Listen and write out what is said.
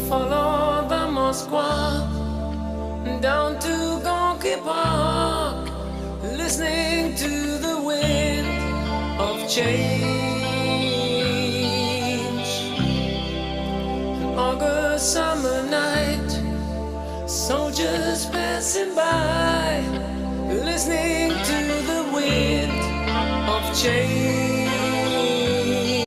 Follow the Moskva down to Gonky Park, listening to the wind of change. An August summer night, soldiers passing by, listening to the wind of change.